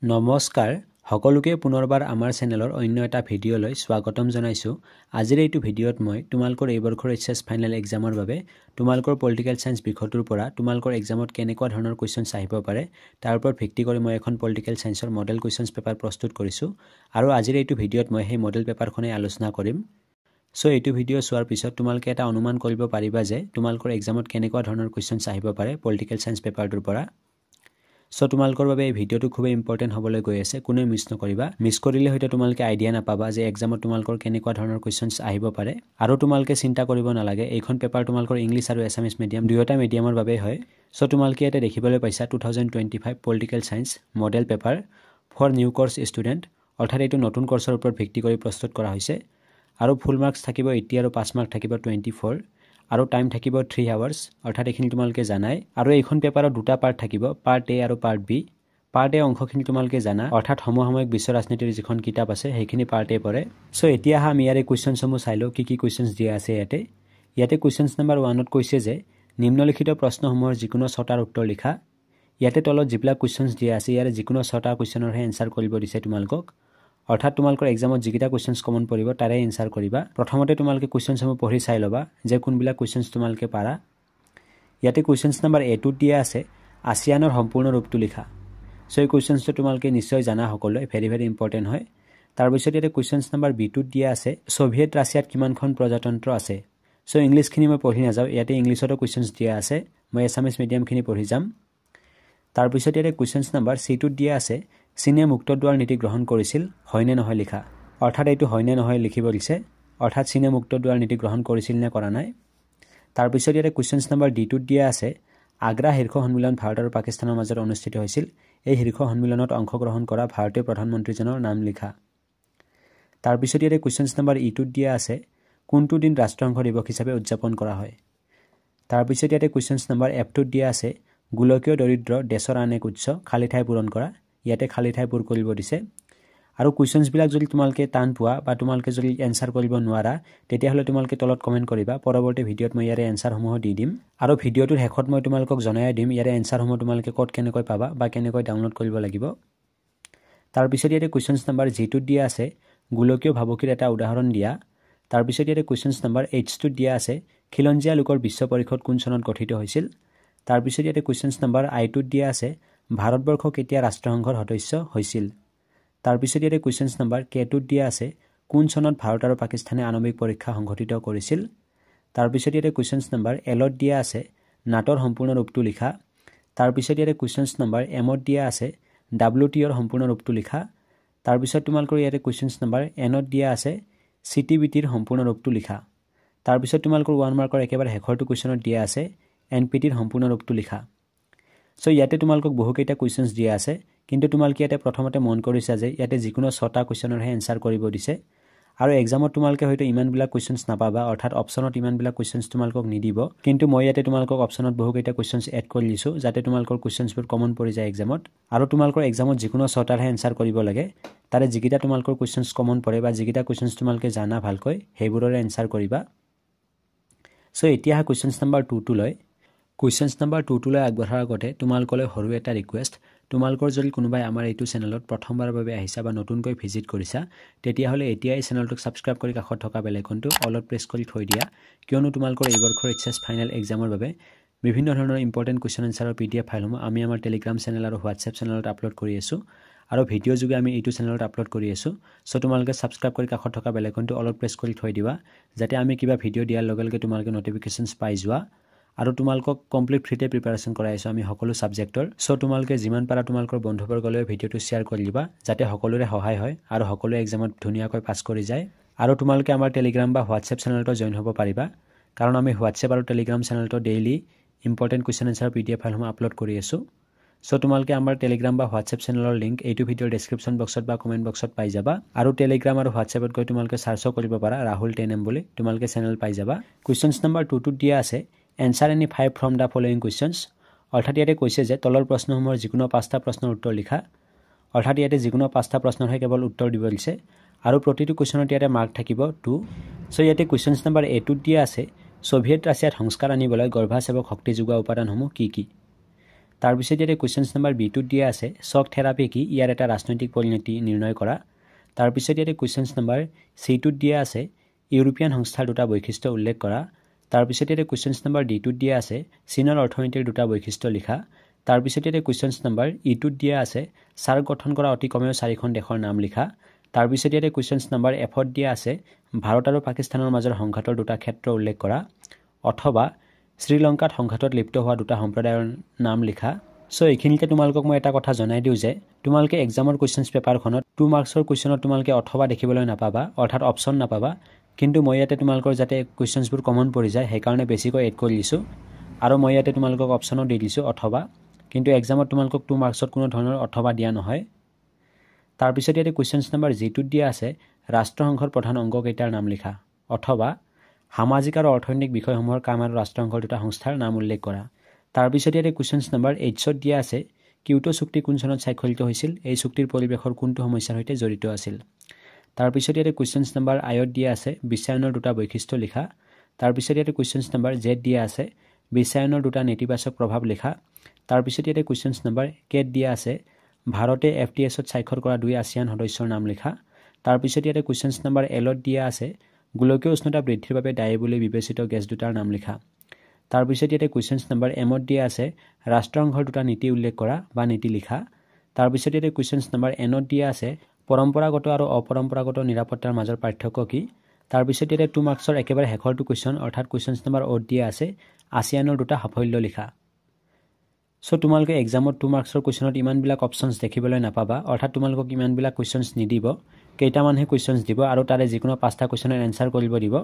নমস্কাৰ সকলোকে পুনৰবাৰ আমাৰ চেনেলৰ অন্য এটা ভিডিঅ'লৈ স্বাগতম জনাইছোঁ। আজিৰ এইটো ভিডিঅ'ত মই তোমালোকৰ এই বৰ্ষৰ এইচএছ ফাইনেল এক্সামৰ বাবে তোমালোকৰ পলিটিকেল সায়েন্স বিষয়টোৰ পৰা তোমালোকৰ এক্সামত কেনেকুৱা ধৰণৰ কোৱেশ্চনছ আহিব পাৰে তাৰ ওপৰত ভিত্তি কৰি মই এখন পলিটিকেল সায়েন্সৰ মডেল কোৱেশ্চনছ পেপাৰ প্ৰস্তুত কৰিছোঁ আৰু আজিৰ এইটো ভিডিঅ'ত মই সেই মডেল পেপাৰখনে আলোচনা কৰিম। সো এইটো ভিডিঅ' চোৱাৰ পিছত তোমালোকে এটা অনুমান কৰিব পাৰিবা যে তোমালোকৰ এক্সামত কেনেকুৱা ধৰণৰ কোৱেশ্চনছ আহিব পাৰে পলিটিকেল সায়েন্স পেপাৰটোৰ পৰা। সো তোমালোকৰ বাবে এই ভিডিঅ'টো খুবেই ইম্পৰ্টেণ্ট হ'বলৈ গৈ আছে, কোনো মিছ নকৰিবা। মিছ কৰিলে হয়তো তোমালোকে আইডিয়া নাপাবা যে এক্সামত তোমালোকৰ কেনেকুৱা ধৰণৰ কোৱেশ্চনছ আহিব পাৰে। আৰু তোমালোকে চিন্তা কৰিব নালাগে, এইখন পেপাৰ তোমালোকৰ ইংলিছ আৰু এছামিছ মিডিয়াম দুয়োটা মিডিয়ামৰ বাবে হয়। সো তোমালোকে ইয়াতে দেখিবলৈ পাইছা 2025 political science model paper for new course student, অৰ্থাৎ এইটো নতুন কোৰ্সৰ ওপৰত ভিত্তি কৰি প্ৰস্তুত কৰা হৈছে। আৰু ফুল মাৰ্কছ থাকিব 80 আৰু পাছ মাৰ্ক থাকিব 24 আৰু টাইম থাকিব 3 আৱাৰ্ছ, অৰ্থাৎ এইখিনি তোমালোকে জানাই। আৰু এইখন পেপাৰত দুটা পাৰ্ট থাকিব, পাৰ্ট এ আৰু পাৰ্ট বি। পাৰ্ট এ অংশখিনি তোমালোকে জানা, অৰ্থাৎ সমসাময়িক বিশ্ব ৰাজনীতিৰ যিখন কিতাপ আছে সেইখিনি পাৰ্ট এ পৰে। সো এতিয়া আমি ইয়াৰে কুৱেশ্যনসমূহ চাই লওঁ কি কুৱেশ্যনছ দিয়া আছে ইয়াতে। ইয়াতে কুৱেশ্যনছ নম্বৰ 1ত কৈছে যে নিম্নলিখিত প্ৰশ্নসমূহৰ যিকোনো 6টাৰ উত্তৰ লিখা। ইয়াতে তলত যিবিলাক কুৱেশ্যনছ দিয়া আছে ইয়াৰে যিকোনো 6টা কুৱেশ্যনৰহে এনসাৰ কৰিব দিছে তোমালোকক, অৰ্থাৎ তোমালোকৰ এক্সামত যিকেইটা কুৱেশ্যনছ কমন পৰিব তাৰে এনসাৰ কৰিবা। প্ৰথমতে তোমালোকে কুৱেশ্যনসমূহ পঢ়ি চাই ল'বা যে কোনবিলাক কুৱেশ্যনছ তোমালোকে পাৰা। ইয়াতে কুৱেশ্যনছ নম্বৰ এটোত দিয়া আছে আসিয়ানৰ সম্পূৰ্ণ ৰূপটো লিখা। সো এই কুৱেশ্যনছটো তোমালোকে নিশ্চয় জানা সকলোৱে, ভেৰি ইম্পৰ্টেণ্ট হয়। তাৰপিছত ইয়াতে কুৱেশ্যনছ নম্বৰ বিটোত দিয়া আছে সোভিয়েট ৰাছিয়াত কিমানখন প্ৰজাতন্ত্ৰ আছে। সো ইংলিছখিনি মই পঢ়ি নাযাওঁ, ইয়াতে ইংলিছতো কুৱেশ্যনছ দিয়া আছে, মই এছামিছ মিডিয়ামখিনি পঢ়ি যাম। তাৰপিছত ইয়াতে কুৱেশ্যনছ নম্বৰ চিটোত দিয়া আছে চীনে মুক্ত দুৱাৰ নীতি গ্ৰহণ কৰিছিল, হয়নে নহয় লিখা। অৰ্থাৎ এইটো হয়নে নহয় লিখিব দিছে, অৰ্থাৎ চীনে মুক্ত দুৱাৰ নীতি গ্ৰহণ কৰিছিল নে কৰা নাই। তাৰপিছত ইয়াতে কুৱেশ্যনছ নম্বৰ ডিটোত দিয়া আছে আগ্ৰা শীৰ্ষ সন্মিলন ভাৰত আৰু পাকিস্তানৰ মাজত অনুষ্ঠিত হৈছিল, এই শীৰ্ষ সন্মিলনত অংশগ্ৰহণ কৰা ভাৰতীয় প্ৰধানমন্ত্ৰীজনৰ নাম লিখা। তাৰপিছত ইয়াতে কুৱেশ্যনছ নম্বৰ ইটোত দিয়া আছে কোনটো দিন ৰাষ্ট্ৰসংঘ দিৱস হিচাপে উদযাপন কৰা হয়। তাৰপিছত ইয়াতে কুৱেশ্যনছ নম্বৰ এফটোত দিয়া আছে গোলকীয় দৰিদ্ৰ দেশৰ আন এক উৎস, খালী ঠাই পূৰণ কৰা। ইয়াতে খালী ঠাই পূৰ কৰিব দিছে। আৰু কুৱেশ্যনছবিলাক যদি তোমালোকে টান পোৱা বা তোমালোকে যদি এনসাৰ কৰিব নোৱাৰা তেতিয়াহ'লে তোমালোকে তলত কমেণ্ট কৰিবা, পৰৱৰ্তী ভিডিঅ'ত মই ইয়াৰে এনসাৰসমূহ দি দিম। আৰু ভিডিঅ'টোৰ শেষত মই তোমালোকক জনাই দিম ইয়াৰে এনসাৰসমূহ তোমালোকে ক'ত কেনেকৈ পাবা বা কেনেকৈ ডাউনলোড কৰিব লাগিব। তাৰপিছত ইয়াতে কুৱেশ্যনছ নম্বৰ জিটোত দিয়া আছে গোলকীয় ভাবুকিৰ এটা উদাহৰণ দিয়া। তাৰপিছত ইয়াতে কুৱেশ্যনছ নম্বৰ এইচটোত দিয়া আছে খিলঞ্জীয়া লোকৰ বিশ্ব পৰিষদ কোন চনত গঠিত হৈছিল। তাৰপিছত ইয়াতে কুৱেশ্যনছ নম্বৰ আইটোত দিয়া আছে ভাৰতবৰ্ষ কেতিয়া ৰাষ্ট্ৰসংঘৰ সদস্য হৈছিল। তাৰপিছত ইয়াতে কুৱেশ্যনছ নম্বৰ কেটোত দিয়া আছে কোন চনত ভাৰত আৰু পাকিস্তানে আণৱিক পৰীক্ষা সংঘটিত কৰিছিল। তাৰপিছত ইয়াতে কুৱেশ্যনছ নম্বৰ এলত দিয়া আছে নাটোৰ সম্পূৰ্ণ ৰূপটো লিখা। তাৰপিছত ইয়াতে কুৱেশ্যনছ নম্বৰ এমত দিয়া আছে WTOৰ সম্পূৰ্ণ ৰূপটো লিখা। তাৰপিছত তোমালোকৰ ইয়াতে কুৱেশ্যনছ নম্বৰ এনত দিয়া আছে CTBTৰ সম্পূৰ্ণ ৰূপটো লিখা। তাৰপিছত তোমালোকৰ 1 মাৰ্কৰ একেবাৰে শেষৰটো কুৱেশ্যনত দিয়া আছে NPTৰ সম্পূৰ্ণ ৰূপটো লিখা। সো ইয়াতে তোমালোকক বহুকেইটা কুৱেশ্যনছ দিয়া আছে, কিন্তু তোমালোকে ইয়াতে প্ৰথমতে মন কৰিছা যে ইয়াতে যিকোনো 6টা কুৱেশ্যনৰহে এনসাৰ কৰিব দিছে। আৰু এক্সামত তোমালোকে হয়তো ইমানবিলাক কুৱেশ্যনছ নাপাবা, অৰ্থাৎ অপশ্যনত ইমানবিলাক কুৱেশ্যনছ তোমালোকক নিদিব, কিন্তু মই ইয়াতে তোমালোকক অপশ্যনত বহুকেইটা কুৱেশ্যনছ এড কৰি দিছোঁ যাতে তোমালোকৰ কুৱেশ্যনছবোৰ কমন পৰি যায় এক্সামত। আৰু তোমালোকৰ এক্সামত যিকোনো 6টাৰহে এনসাৰ কৰিব লাগে, তাৰে যিকেইটা তোমালোকৰ কুৱেশ্যনছ কমন পৰে বা যিকেইটা কুৱেশ্যনছ তোমালোকে জানা ভালকৈ সেইবোৰৰে এনসাৰ কৰিবা। সো এতিয়া কুৱেশ্যনছ নম্বৰ 2টোলৈ। কুৱেশ্যনছ নম্বৰ 2টোলৈ আগবঢ়াৰ আগতে তোমালোকলৈ সৰু এটা ৰিকুৱেষ্ট, তোমালোকৰ যদি কোনোবাই আমাৰ এইটো চেনেলত প্ৰথমবাৰৰ বাবে আহিছা বা নতুনকৈ ভিজিট কৰিছা তেতিয়াহ'লে এতিয়াই চেনেলটোক ছাবস্ক্ৰাইব কৰি কাষত থকা বেল আইকনটো অলত প্ৰেছ কৰি থৈ দিয়া, কিয়নো তোমালোকৰ এই বৰ্ষৰ এইচএছ ফাইনেল এক্সামৰ বাবে বিভিন্ন ধৰণৰ ইম্পৰ্টেণ্ট কুৱেশ্যন এনসাৰৰ PDF ফাইলসমূহ আমি আমাৰ টেলিগ্ৰাম চেনেল আৰু হোৱাটছএপ চেনেলত আপলোড কৰি আছোঁ আৰু ভিডিঅ' যোগে আমি এইটো চেনেলত আপলোড কৰি আছোঁ। সো তোমালোকে ছাবস্ক্ৰাইব কৰি কাষত থকা বেল আইকনটো অলত প্ৰেছ কৰি থৈ দিবা যাতে আমি কিবা ভিডিঅ' দিয়াৰ লগে লগে তোমালোকে নটিফিকেশ্যনছ পাই যোৱা। আৰু তোমালোকক কমপ্লিট ফ্ৰীতে প্ৰিপাৰেশ্যন কৰাই আছোঁ আমি সকলো ছাবজেক্টৰ। সো তোমালোকে যিমান পাৰা তোমালোকৰ বন্ধুবৰ্গলৈ ভিডিঅ'টো শ্বেয়াৰ কৰি দিবা যাতে সকলোৰে সহায় হয় আৰু সকলোৱে এক্সামত ধুনীয়াকৈ পাছ কৰি যায়। আৰু তোমালোকে আমাৰ টেলিগ্ৰাম বা হোৱাটছএপ চেনেলতো জইন হ'ব পাৰিবা, কাৰণ আমি হোৱাটছএপ আৰু টেলিগ্ৰাম চেনেলতো ডেইলি ইম্পৰ্টেণ্ট কুৱেশ্যন এনসাৰৰ PDF ফাইলসমূহ আপলোড কৰি আছোঁ। সো তোমালোকে আমাৰ টেলিগ্ৰাম বা হোৱাটছএপ চেনেলৰ লিংক এইটো ভিডিঅ'ৰ ডেছক্ৰিপশ্যন বক্সত বা কমেণ্ট বক্সত পাই যাবা। আৰু টেলিগ্ৰাম আৰু হোৱাটছএপত গৈ তোমালোকে চাৰ্চো কৰিব পাৰা ৰাহুল 10M বুলি, তোমালোকে চেনেল পাই যাবা। কুৱেশ্যনছ নম্বৰ 2টোত দিয়া আছে answer any 5 from the following questions, অৰ্থাৎ ইয়াতে কৈছে যে তলৰ প্ৰশ্নসমূহৰ যিকোনো 5টা প্ৰশ্নৰ উত্তৰ লিখা। অৰ্থাৎ ইয়াতে যিকোনো 5টা প্ৰশ্নৰহে কেৱল উত্তৰ দিব দিছে আৰু প্ৰতিটো কুৱেশ্যনত ইয়াতে মাৰ্ক থাকিব 2। সো ইয়াতে কুৱেশ্যনছ নম্বৰ এটোত দিয়া আছে সোভিয়েট ৰাছিয়াত সংস্কাৰ আনিবলৈ গৰ্ভাচেৱক শক্তি যোগোৱা উপাদানসমূহ কি কি। তাৰপিছত ইয়াতে কুৱেশ্যনছ নম্বৰ B2 দিয়া আছে শ্বক থেৰাপি কি ইয়াৰ এটা ৰাজনৈতিক পৰিণতি নিৰ্ণয় কৰা তাৰপিছত ইয়াতে কুৱেশ্যনছ নম্বৰ C2 দিয়া আছে ইউৰোপীয়ান সংস্থাৰ দুটা বৈশিষ্ট্য উল্লেখ কৰা তাৰপিছত ইয়াতে কুৱেশ্যনছ নম্বৰ D2 দিয়া আছে চীনৰ অৰ্থনীতিৰ দুটা বৈশিষ্ট্য লিখা তাৰপিছত ইয়াতে কুৱেশ্যনছ নম্বৰ E2 দিয়া আছে সাৰ্ক গঠন কৰা অতি কমেও 4খন দেশৰ নাম লিখা তাৰপিছত ইয়াতে কুৱেশ্যনছ নম্বৰ F দিয়া আছে ভাৰত আৰু পাকিস্তানৰ মাজৰ সংঘাতৰ দুটা ক্ষেত্ৰ উল্লেখ কৰা অথবা শ্ৰীলংকাত সংঘাতত লিপ্ত হোৱা দুটা সম্প্ৰদায়ৰ নাম লিখা সো এইখিনিতে তোমালোকক মই এটা কথা জনাই দিওঁ যে তোমালোকে এক্সামৰ কুৱেশ্যনছ পেপাৰখনত 2 মাৰ্কছৰ কুৱেশ্যনত তোমালোকে অথবা দেখিবলৈ নাপাবা অৰ্থাৎ অপচন নাপাবা কিন্তু মই ইয়াতে তোমালোকৰ যাতে কুৱেশ্যনছবোৰ কমন পৰি যায় সেইকাৰণে বেছিকৈ এড কৰি দিছোঁ আৰু মই ইয়াতে তোমালোকক অপচনো দি দিছোঁ অথবা কিন্তু এক্সামত তোমালোকক 2 মাৰ্কছত কোনো ধৰণৰ অথবা দিয়া নহয় তাৰপিছত ইয়াতে কুৱেশ্যনছ নম্বৰ G2 দিয়া আছে ৰাষ্ট্ৰসংঘৰ প্ৰধান অংগকেইটাৰ নাম লিখা অথবা সামাজিক আৰু অৰ্থনৈতিক বিষয়সমূহৰ কাম আৰু ৰাষ্ট্ৰসংঘৰ দুটা সংস্থাৰ নাম উল্লেখ কৰা তাৰপিছত ইয়াতে কুৱেশ্যনছ নম্বৰ H দিয়া আছে কিয়োটো চুক্তি কোন চনত স্বাক্ষৰিত হৈছিল এই চুক্তিৰ পৰিৱেশৰ কোনটো সমস্যাৰ সৈতে জড়িত আছিল তাৰপিছত ইয়াতে কুৱেশ্যনছ নম্বৰ I দিয়া আছে বিশ্বায়নৰ দুটা বৈশিষ্ট্য লিখা তাৰপিছত ইয়াতে কুৱেশ্যনছ নম্বৰ Z দিয়া আছে বিশ্বায়নৰ দুটা নেতিবাচক প্ৰভাৱ লিখা তাৰপিছত ইয়াতে কুৱেশ্যনছ নম্বৰ K দিয়া আছে ভাৰতে FTAত স্বাক্ষৰ কৰা 2 আসিয়ান সদস্যৰ নাম লিখা তাৰপিছত ইয়াতে কুৱেশ্যনছ নম্বৰ L দিয়া আছে গোলকীয় উষ্ণতা বৃদ্ধিৰ বাবে দায়ী বুলি বিবেচিত গেছ দুটাৰ নাম লিখা তাৰপিছত ইয়াতে কুৱেশ্যনছ নম্বৰ M দিয়া আছে ৰাষ্ট্ৰসংঘৰ দুটা নীতি উল্লেখ কৰা বা নীতি লিখা তাৰপিছত ইয়াতে কুৱেশ্যনছ নম্বৰ N দিয়া আছে পৰম্পৰাগত আৰু অপৰম্পৰাগত নিৰাপত্তাৰ মাজৰ পাৰ্থক্য কি তাৰপিছত ইয়াতে 2 মাৰ্কছৰ একেবাৰে শেষৰটো কুৱেশ্যন অৰ্থাৎ কুৱেশ্যনছ নম্বৰ O দিয়া আছে আসিয়ানৰ দুটা সাফল্য লিখা সো তোমালোকে এক্সামত 2 মাৰ্কছৰ কুৱেশ্যনত ইমানবিলাক অপচনছ দেখিবলৈ নাপাবা অৰ্থাৎ তোমালোকক ইমানবিলাক কুৱেশ্যনছ নিদিব কেইটামানহে কুৱেশ্যনছ দিব আৰু তাৰে যিকোনো 5টা কুৱেশ্যনৰ এনসাৰ কৰিব দিব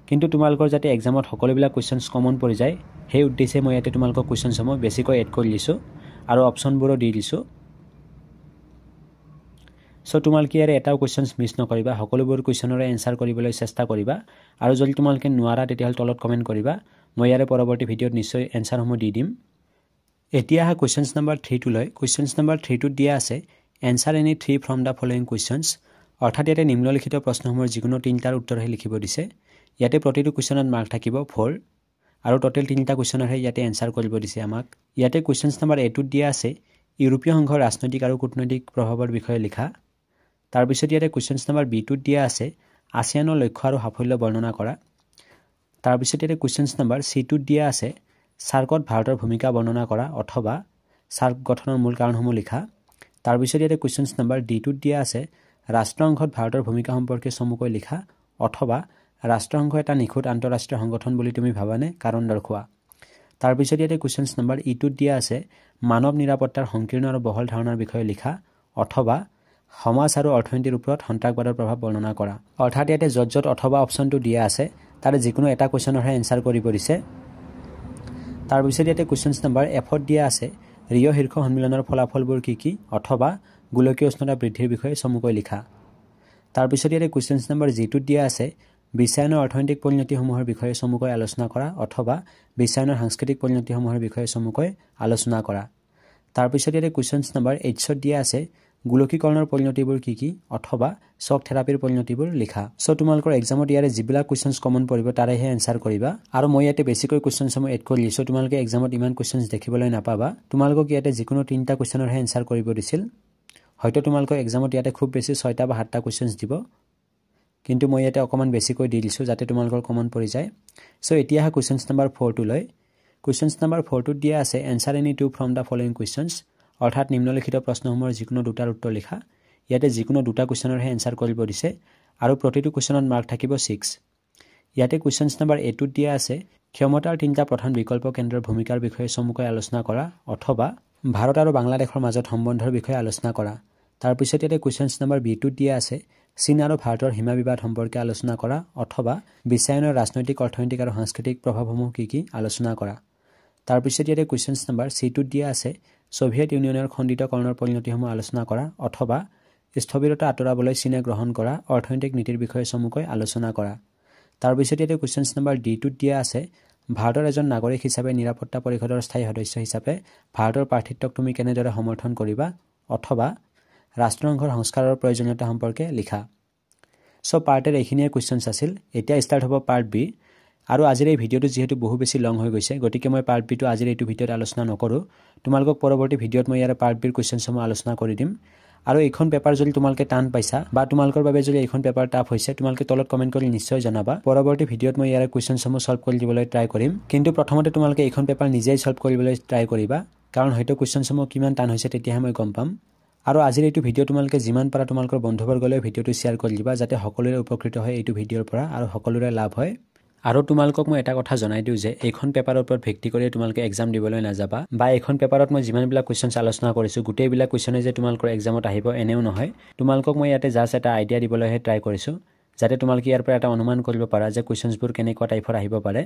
কিন্তু তোমালোকৰ যাতে এক্সামত সকলোবিলাক কুৱেশ্যনছ কমন পৰি যায় সেই উদ্দেশ্যে মই ইয়াতে তোমালোকক কুৱেশ্যনসমূহ বেছিকৈ এড কৰি দিছোঁ আৰু অপচনবোৰো দি দিছোঁ সো তোমালোকে ইয়াৰে এটাও কুৱেশ্যনছ মিছ নকৰিবা সকলোবোৰ কুৱেশ্যনৰে এনসাৰ কৰিবলৈ চেষ্টা কৰিবা আৰু যদি তোমালোকে নোৱাৰা তেতিয়াহ'লে তলত কমেণ্ট কৰিবা মই ইয়াৰে পৰৱৰ্তী ভিডিঅ'ত নিশ্চয় এনসাৰসমূহ দি দিম এতিয়া আহা কুৱেশ্যনছ নম্বৰ 3 লৈ কুৱেশ্যনছ নম্বৰ 3 দিয়া আছে answer any 3 from the following questions অৰ্থাৎ ইয়াতে নিম্নলিখিত প্ৰশ্নসমূহৰ যিকোনো 3টাৰ উত্তৰহে লিখিব দিছে ইয়াতে প্ৰতিটো কুৱেশ্যনত মাৰ্ক থাকিব 4 আৰু টোটেল 3টা কুৱেশ্যনৰহে ইয়াতে এনসাৰ কৰিব দিছে আমাক ইয়াতে কুৱেশ্যনছ নম্বৰ A দিয়া আছে ইউৰোপীয় সংঘৰ ৰাজনৈতিক আৰু কূটনৈতিক প্ৰভাৱৰ বিষয়ে লিখা তাৰপিছত ইয়াতে কুৱেশ্যনছ নম্বৰ B2 দিয়া আছে আসিয়ানৰ লক্ষ্য আৰু সাফল্য বৰ্ণনা কৰা তাৰপিছত ইয়াতে কুৱেশ্যনছ নম্বৰ C2 দিয়া আছে সাৰ্কত ভাৰতৰ ভূমিকা বৰ্ণনা কৰা অথবা সাৰ্ক গঠনৰ মূল কাৰণসমূহ লিখা তাৰপিছত ইয়াতে কুৱেশ্যনছ নম্বৰ D2 দিয়া আছে ৰাষ্ট্ৰসংঘত ভাৰতৰ ভূমিকা সম্পৰ্কে চমুকৈ লিখা অথবা ৰাষ্ট্ৰসংঘ এটা নিখুঁত আন্তঃৰাষ্ট্ৰীয় সংগঠন বুলি তুমি ভাবানে কাৰণ দৰ্শোৱা তাৰপিছত ইয়াতে কুৱেশ্যনছ নম্বৰ E2 দিয়া আছে মানৱ নিৰাপত্তাৰ সংকীৰ্ণ আৰু বহল ধাৰণাৰ বিষয়ে লিখা অথবা সমাজ আৰু অৰ্থনীতিৰ ওপৰত সন্ত্ৰাসবাদৰ প্ৰভাৱ বৰ্ণনা কৰা অৰ্থাৎ ইয়াতে যত অথবা অপচনটো দিয়া আছে তাৰে যিকোনো এটা কুৱেশ্যনৰহে এনসাৰ কৰিব দিছে তাৰপিছত ইয়াতে কুৱেশ্যনছ নম্বৰ F দিয়া আছে ৰিঅ' শীৰ্ষ সন্মিলনৰ ফলাফলবোৰ কি অথবা গোলকীয় উষ্ণতা বৃদ্ধিৰ বিষয়ে চমুকৈ লিখা তাৰপিছত ইয়াতে কুৱেশ্যনছ নম্বৰ G2 দিয়া আছে বিশ্বায়নৰ অৰ্থনৈতিক পৰিণতিসমূহৰ বিষয়ে চমুকৈ আলোচনা কৰা অথবা বিশ্বায়নৰ সাংস্কৃতিক পৰিণতিসমূহৰ বিষয়ে চমুকৈ আলোচনা কৰা তাৰপিছত ইয়াতে কুৱেশ্যনছ নম্বৰ H দিয়া আছে গোলকীকৰণৰ পৰিণতিবোৰ কি অথবা শ্বক থেৰাপিৰ পৰিণতিবোৰ লিখা সো তোমালোকৰ এক্সামত ইয়াৰে যিবিলাক কুৱেশ্যনছ কমন পৰিব তাৰেহে এনসাৰ কৰিবা আৰু মই ইয়াতে বেছিকৈ কুৱেশ্যনসমূহ এড কৰি দিছোঁ তোমালোকে এক্সামত ইমান কুৱেশ্যনছ দেখিবলৈ নাপাবা তোমালোকক ইয়াতে যিকোনো 3টা কুৱেশ্যনৰহে এনসাৰ কৰিব দিছিল হয়তো তোমালোকৰ এক্সামত ইয়াতে খুব বেছি 6টা বা 7টা কুৱেশ্যনছ দিব কিন্তু মই ইয়াতে অকমান বেছিকৈ দি দিছোঁ যাতে তোমালোকৰ কমন পৰি যায় সো এতিয়া আহা কুৱেশ্যনছ নম্বৰ 4 লৈ কুৱেশ্যনছ নম্বৰ 4 দিয়া আছে answer any 2 from the following questions অৰ্থাৎ নিম্নলিখিত প্ৰশ্নসমূহৰ যিকোনো দুটাৰ উত্তৰ লিখা ইয়াতে যিকোনো দুটা কুৱেশ্যনৰহে এনসাৰ কৰিব দিছে আৰু প্ৰতিটো কুৱেশ্যনত মাৰ্ক থাকিব 6 ইয়াতে কুৱেশ্যনছ নম্বৰ A দিয়া আছে ক্ষমতাৰ 3টা প্ৰধান বিকল্প কেন্দ্ৰৰ ভূমিকাৰ বিষয়ে চমুকৈ আলোচনা কৰা অথবা ভাৰত আৰু বাংলাদেশৰ মাজত সম্বন্ধৰ বিষয়ে আলোচনা কৰা তাৰপিছত ইয়াতে কুৱেশ্যনছ নম্বৰ B2 দিয়া আছে চীন আৰু ভাৰতৰ সীমা বিবাদ সম্পৰ্কে আলোচনা কৰা অথবা বিশ্বায়নৰ ৰাজনৈতিক অৰ্থনৈতিক আৰু সাংস্কৃতিক প্ৰভাৱসমূহ কি আলোচনা কৰা তাৰপিছত ইয়াতে কুৱেশ্যনছ নম্বৰ C2 দিয়া আছে সোভিয়েট ইউনিয়নৰ খণ্ডিতকৰণৰ পৰিণতিসমূহ আলোচনা কৰা অথবা স্থবিৰতা আঁতৰাবলৈ চীনে গ্ৰহণ কৰা অৰ্থনৈতিক নীতিৰ বিষয়ে চমুকৈ আলোচনা কৰা তাৰপিছত ইয়াতে কুৱেশ্যনছ নম্বৰ D2 দিয়া আছে ভাৰতৰ এজন নাগৰিক হিচাপে নিৰাপত্তা পৰিষদৰ স্থায়ী সদস্য হিচাপে ভাৰতৰ প্ৰাৰ্থিত্বক তুমি কেনেদৰে সমৰ্থন কৰিবা অথবা ৰাষ্ট্ৰসংঘৰ সংস্কাৰৰ প্ৰয়োজনীয়তা সম্পৰ্কে লিখা সো পাৰ্টেৰ এইখিনিয়ে কুৱেশ্যনছ আছিল এতিয়া ষ্টাৰ্ট হ'ব পাৰ্ট বি আৰু আজিৰ এই ভিডিঅ'টো যিহেতু বহু বেছি লং হৈ গৈছে গতিকে মই পাৰ্ট বিটো আজিৰ এইটো ভিডিঅ'ত আলোচনা নকৰোঁ তোমালোকক পৰৱৰ্তী ভিডিঅ'ত মই ইয়াৰ পাৰ্ট বিৰ কুৱেশ্যনসমূহ আলোচনা কৰি দিম আৰু এইখন পেপাৰ যদি তোমালোকে টান পাইছা বা তোমালোকৰ বাবে যদি এইখন পেপাৰ টাফ হৈছে তোমালোকে তলত কমেন্ট কৰি নিশ্চয় জনাবা পৰৱৰ্তী ভিডিঅ'ত মই ইয়াৰ কুৱেশ্যনসমূহ সলভ কৰি দিবলৈ ট্ৰাই কৰিম কিন্তু প্ৰথমতে তোমালোকে এইখন পেপাৰ নিজেই সলভ কৰিবলৈ ট্ৰাই কৰিবা কাৰণ হয়তো কুৱেশ্যনসমূহ কিমান টান হৈছে তেতিয়াহে মই গম পাম আৰু আজিৰ এইটো ভিডিঅ' তোমালোকে যিমান পাৰা তোমালোকৰ বন্ধুবৰ্গলৈ ভিডিঅ'টো শ্বেয়াৰ কৰি দিবা যাতে সকলোৰে উপকৃত হয় এইটো ভিডিঅ'ৰ পৰা আৰু সকলোৰে লাভ হয় আৰু তোমালোকক মই এটা কথা জনাই দিওঁ যে এইখন পেপাৰৰ ওপৰত ভিত্তি কৰি তোমালোকে এক্সাম দিবলৈ নাযাবা বা এইখন পেপাৰত মই যিমানবিলাক কুৱেশ্যনছ আলোচনা কৰিছোঁ গোটেইবিলাক কুৱেশ্যনে যে তোমালোকৰ এক্সামত আহিব এনেও নহয় তোমালোকক মই ইয়াতে জাষ্ট এটা আইডিয়া দিবলৈহে ট্ৰাই কৰিছোঁ যাতে তোমালোকে ইয়াৰ পৰা এটা অনুমান কৰিব পাৰা যে কুৱেশ্যনছবোৰ কেনেকুৱা টাইপৰ আহিব পাৰে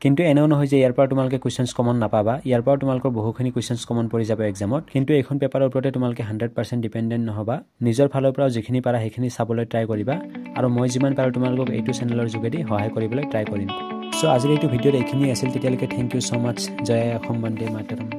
কিন্তু এনেও নহয় যে ইয়াৰ পৰা তোমালোকে কুৱেশ্যনছ কমন নাপাবা ইয়াৰ পৰা তোমালোকৰ বহুখিনি কুৱেশ্যনছ কমন পৰি যাব এক্সামত কিন্তু এইখন পেপাৰৰ ওপৰতে তোমালোকে 100% ডিপেন্ডেন্ট নহবা নিজৰ ফালৰ পৰা যিখিনি পাৰা সেইখিনি চাবলৈ ট্ৰাই কৰিবা আৰু মই যিমান পাৰো তোমালোকক এইটো চেনেলৰ যোগেদি সহায় কৰিবলৈ ট্ৰাই কৰিম সো আজিৰ এইটো ভিডিঅ'ত এইখিনি আছিল তেতিয়ালৈকে থ্যাংক ইউ সো মাচ জয় অসম বন্দে মাতৰম